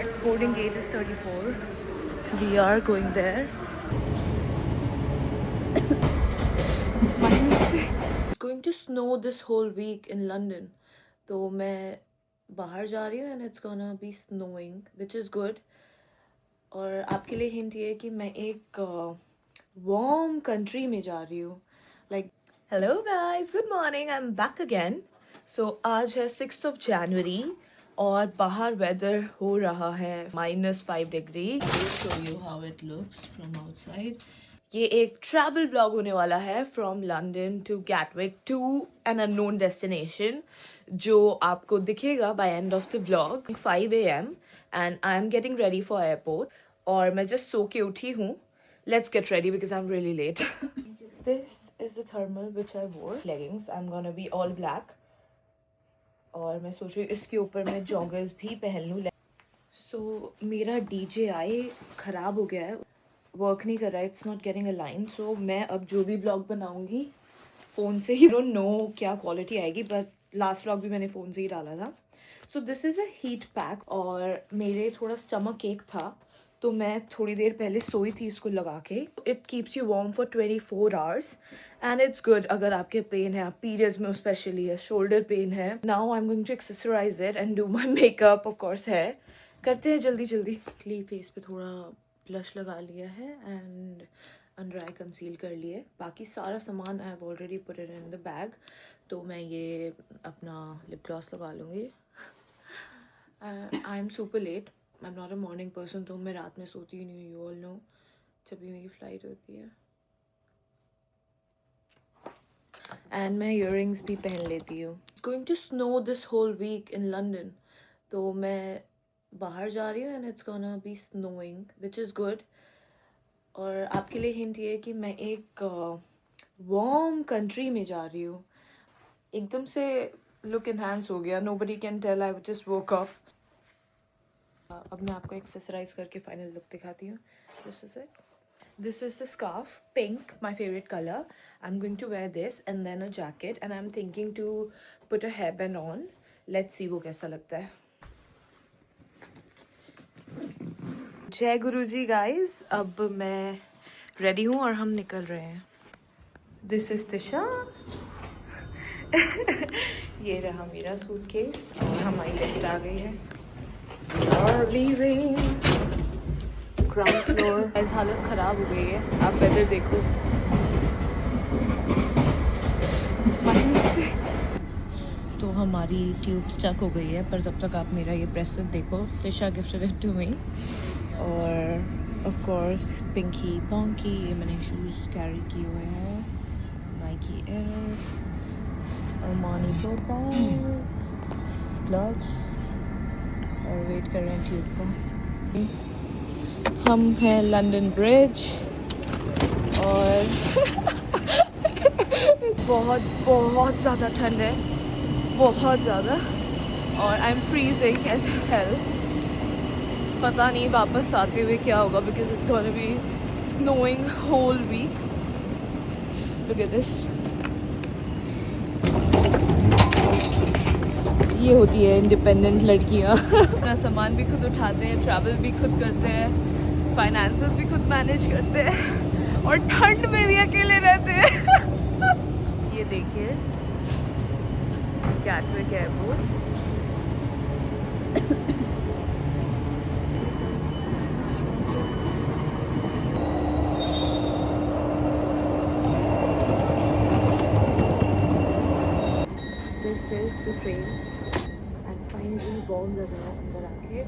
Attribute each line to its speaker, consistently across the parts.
Speaker 1: Our boarding gate is 34. We are going there. It's -6. It's going to snow this whole week in London. तो मैं बाहर जा रही हूँ and it's gonna be snowing, which is good. और आपके लिए हिंट ये है कि मैं एक warm country में जा रही हूँ. Like, hello guys, good morning. I'm back again. So आज है 6th of January और बाहर weather हो रहा है -5 degree. I'll show you how it looks from outside. ये एक ट्रैवल ब्लॉग होने वाला है from London to Gatwick to an unknown destination, जो आपको दिखेगा by end of the vlog 5 AM and I am getting ready for airport. और मैं जस्ट सो के उठी हूँ. Let's get ready because I am really late. This is the thermal which I wore. Leggings, I am gonna be all black. और मैं सोच रही हूँ इसके ऊपर मैं जॉगर्स भी पहन लूँ. सो मेरा DJI ख़राब हो गया है, वर्क नहीं कर रहा है. It's not getting a line. So मैं अब जो भी ब्लॉग बनाऊंगी फ़ोन से ही. डोंट नो क्या क्वालिटी आएगी, बट लास्ट ब्लॉग भी मैंने फ़ोन से ही डाला था. So this is a heat pack. और मेरे थोड़ा स्टमक एक था तो मैं थोड़ी देर पहले सोई थी इसको लगा के. It keeps you warm for 24 hours and it's good. अगर आपके पेन है, आप पीरियड्स में स्पेशली है, शोल्डर पेन है. Now I am going to accessorise it and do my makeup. Of course है, करते हैं जल्दी जल्दी. फेस पे थोड़ा ब्लश लगा लिया है एंड अंडर आई कंसील कर लिए. बाकी सारा सामान I have already put it in the bag. तो मैं ये अपना लिप ग्लॉस लगा लूँगी. I am super late. I am not a morning person, तो मैं रात में सोती ही नहीं हूँ. यू ऑल नो, जब भी मेरी फ़्लाइट होती है. एंड मैं ईयरिंग्स भी पहन लेती हूँ. It's going to snow this whole week in London. तो मैं बाहर जा रही हूँ and it's gonna be snowing, which is good. और आपके लिए हिंट ये है कि मैं एक वार्म कंट्री में जा रही हूँ. एकदम से लुक इनहांस हो गया. Nobody can tell, I just woke up. अब मैं आपको एक्सेसराइज करके फाइनल लुक दिखाती हूँ. This is it. This is the scarf, pink, my favorite color. I'm going to wear this and then a jacket and I'm thinking to put a hairband on. Let's see वो कैसा लगता है. जय गुरु जी guys. अब मैं ready हूँ और हम निकल रहे हैं. This is Tisha. ये रहा मेरा सूटकेस और हमारी लिफ्ट आ गई है. Leaving ground floor. इस हालत ख़राब हो गई है, आप वेदर देखो. -6. तो हमारी ट्यूब स्टक हो गई है, पर तब तक आप मेरा ये ब्रेसलेट देखो. Tisha gifted it to me. और ऑफ कोर्स पिंकी पॉन्की, ये मैंने शूज़ कैरी किए हुए हैं. नाइकी एयर, अरमानी टोपा, ग्लव्स. और वेट कर रहे हैं ट्यूब का. हम हैं लंदन ब्रिज और बहुत बहुत ज़्यादा ठंड है, बहुत ज़्यादा. और I am freezing as hell. पता नहीं वापस आते हुए क्या होगा, because it's gonna be snowing whole week. Look at this. ये होती है इंडिपेंडेंट लड़कियाँ. अपना सामान भी खुद उठाते हैं, ट्रैवल भी खुद करते हैं, फाइनेंसेस भी खुद मैनेज करते हैं और ठंड में भी अकेले रहते हैं. ये देखिए Gatwick airport. This is the train and finally warm लग रहा है अंदर आके,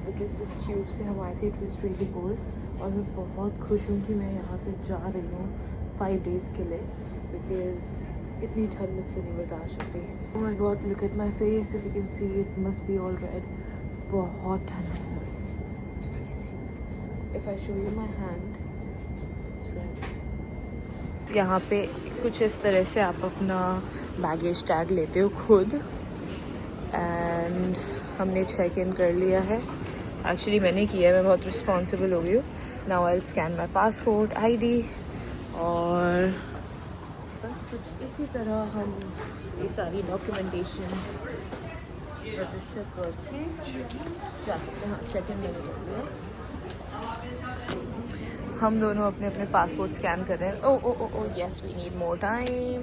Speaker 1: बिकॉज इस ट्यूब से हम आए थे. It was really cold. और मैं बहुत खुश हूँ कि मैं यहाँ से जा रही हूँ 5 days के लिए, बिकॉज इतनी ठंड मुझसे नहीं बर्दाश्त होती. Oh my God, look at my face. If you can see, it must be all red. बहुत ठंड है. It's freezing. If I show you my hand, it's red. यहाँ पे कुछ इस तरह से आप अपना बैगेज टैग लेते हो खुद. एंड हमने चेक इन कर लिया है. एक्चुअली मैंने किया है, मैं बहुत रिस्पॉन्सिबल हो गई हूँ. Now I will scan my passport, ID. और बस कुछ इसी तरह हम ये सारी डॉक्यूमेंटेशन रजिस्टर करके जा सकते हैं। हाँ, चेक इन मैंने कर लिया। हम दोनों अपने अपने पासपोर्ट स्कैन कर रहे हैं। Oh oh oh oh yes, we need more time.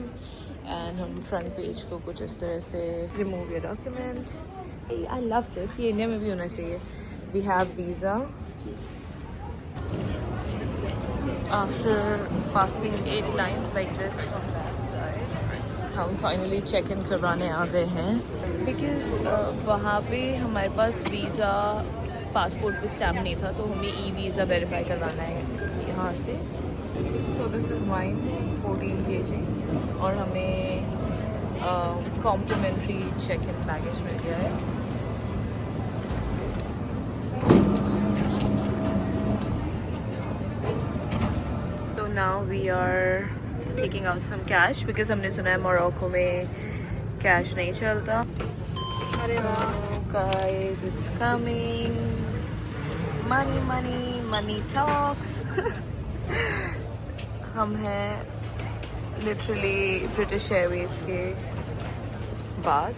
Speaker 1: And हम फ्रंट पेज को कुछ इस तरह से remove your document. I love this, ये इंडिया में भी होना चाहिए। We have visa after passing 8 lines like this from that side. हम फाइनली चेक इन करवाने आ गए हैं बिकॉज़ वहाँ पे हमारे पास वीज़ा पासपोर्ट पे स्टैम्प नहीं था, तो हमें ई वीज़ा वेरीफाई करवाना है यहाँ से। So this is wine 14 kg और हमें कॉम्प्लीमेंट्री चेक इन बैगेज मिल गया है। तो now we are taking out some cash because हमने सुना है मोरक्को में कैश नहीं चलता। अरे guys, it's coming, money money money talks. हम हैं लिटरली ब्रिटिश एयरवेज के बाद।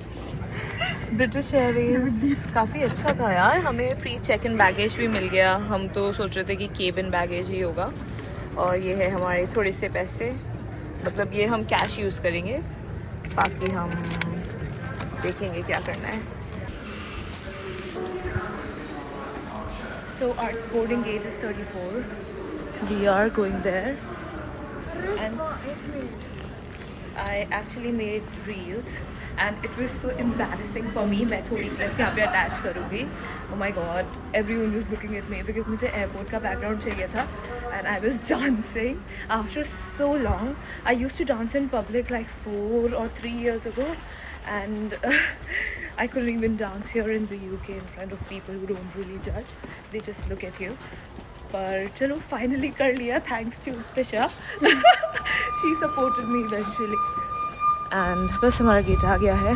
Speaker 1: ब्रिटिश एयरवेज काफ़ी अच्छा था यार, हमें फ्री चेक इन बैगेज भी मिल गया। हम तो सोच रहे थे कि केबिन बैगेज ही होगा। और ये है हमारे थोड़े से पैसे, मतलब ये हम कैश यूज़ करेंगे, बाकी हम देखेंगे क्या करना है। So our boarding gate is 34. We are going there. And I actually made reels and it was so embarrassing for me. मैं थोड़ी clips यहाँ पे attach करूँगी. Oh my god, everyone was looking at me because मुझे airport का background चाहिए था and I was dancing after so long. I used to dance in public like 4 or 3 years ago and I couldn't even dance here in the UK in front of people who don't really judge. They just look at you. पर चलो finally कर लिया, thanks to Tisha. She supported me eventually. And बस हमारा gate आ गया है।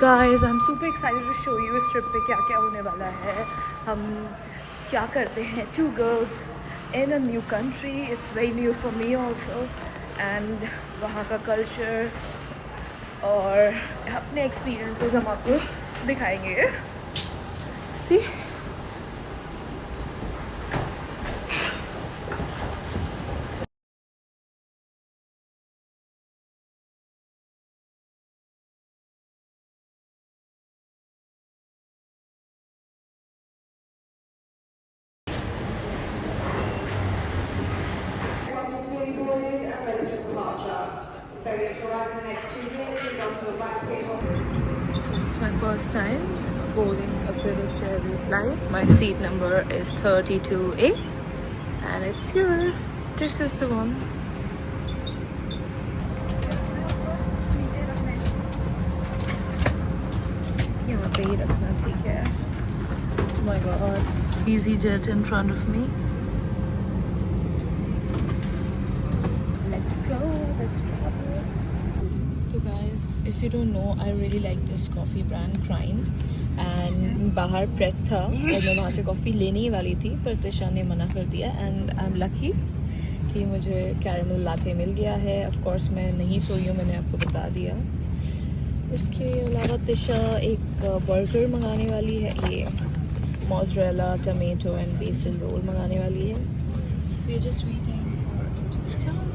Speaker 1: Guys, I am super excited to show you इस ट्रिप पे क्या क्या होने वाला है, हम क्या करते हैं। 2 girls in a new country, it's very new for me also, and वहाँ का कल्चर और अपने एक्सपीरियंसेस हम आपको दिखाएंगे। सी So it's my first time boarding a British Airways flight. My seat number is 32A and it's here. This is the one. यहाँ पे ही रखना, ठीक है। Oh my god, EasyJet in front of me. Let's go, let's travel. So guys, if you don't know, I really like this coffee brand Grind and बाहर parade था और मैं वहाँ से कॉफ़ी लेने ही वाली थी पर तिशा ने मना कर दिया एंड आई एम लकी कि मुझे कैरेमल लाटे मिल गया है। ऑफ कोर्स मैं नहीं सोई हूँ, मैंने आपको बता दिया। उसके अलावा तिशा एक बर्गर मंगाने वाली है, ये mozzarella tomato and basil roll मंगाने वाली है। We are just waiting for it to start.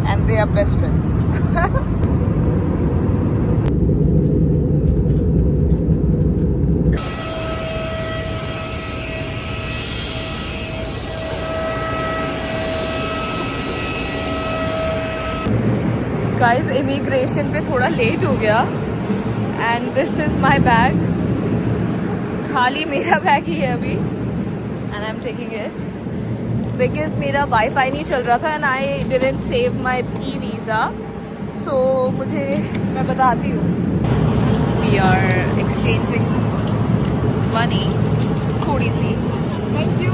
Speaker 1: And they are best friends. Guys, immigration पे थोड़ा लेट हो गया and this is my bag. खाली मेरा बैग ही है अभी and I'm taking it because मेरा वाईफाई नहीं चल रहा था and I didn't save my e-visa. So मुझे, मैं बताती हूँ, We are exchanging money. थोड़ी सी. Thank you.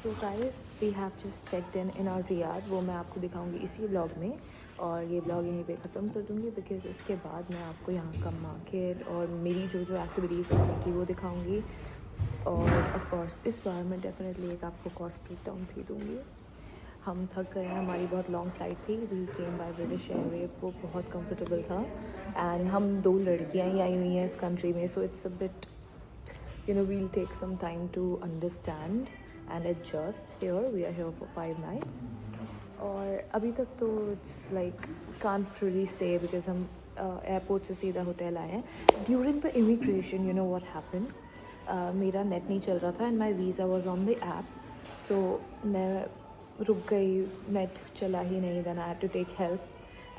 Speaker 1: So guys we have just checked in our riad. वो मैं आपको दिखाऊंगी इसी ब्लॉग में, और ये ब्लॉग यहीं पे ख़त्म कर दूँगी बिकॉज इसके बाद मैं आपको यहाँ का मार्केट और मेरी जो जो एक्टिविटीज़ करने की वो दिखाऊंगी. और ऑफ कोर्स इस बार मैं डेफिनेटली एक आपको कॉस्ट ब्रेक डाउन भी दूँगी. हम थक गए हैं, हमारी बहुत लॉन्ग फ्लाइट थी. We came by British Airway. वो बहुत कंफर्टेबल था एंड हम 2 लड़कियाँ ही आई हुई हैं इस कंट्री में. So it's a bit we'll take some time to understand and adjust here. We are here for 5 nights. और अभी तक तो it's like can't really say because हम एयरपोर्ट से सीधा होटल आए हैं. During the immigration what happened, मेरा नेट नहीं चल रहा था and my visa was on the app. So मैं रुक गई, नेट चला ही नहीं. Then I had to take help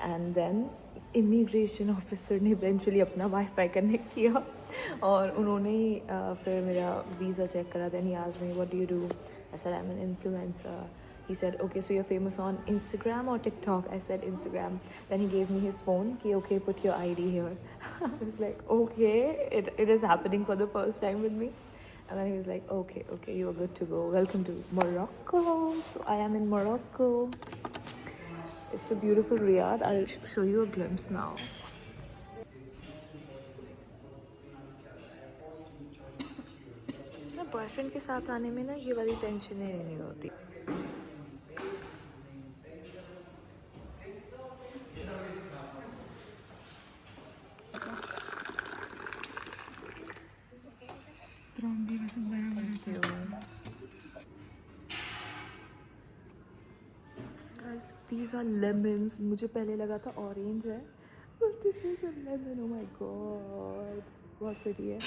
Speaker 1: and then immigration officer ने इवेंचुअली अपना वाईफाई कनेक्ट किया और उन्होंने फिर मेरा वीज़ा चेक करा. Then he asked me what do you do. I said I am an influencer. He said, okay, so you're famous on Instagram or TikTok? I said Instagram. Then he gave me his phone. Okay, put your ID here. I was like, okay, it is happening for the first time with me. And then he was like, okay, you're good to go. Welcome to Morocco. So I am in Morocco. It's a beautiful Riyadh. I'll show you a glimpse now. ना boyfriend के साथ आने में ना ये वाली tension ही नहीं होती. Guys, these are lemons. मुझे पहले लगा था ऑरेंज है, but this is a lemon. Oh my god, बहुत pretty है.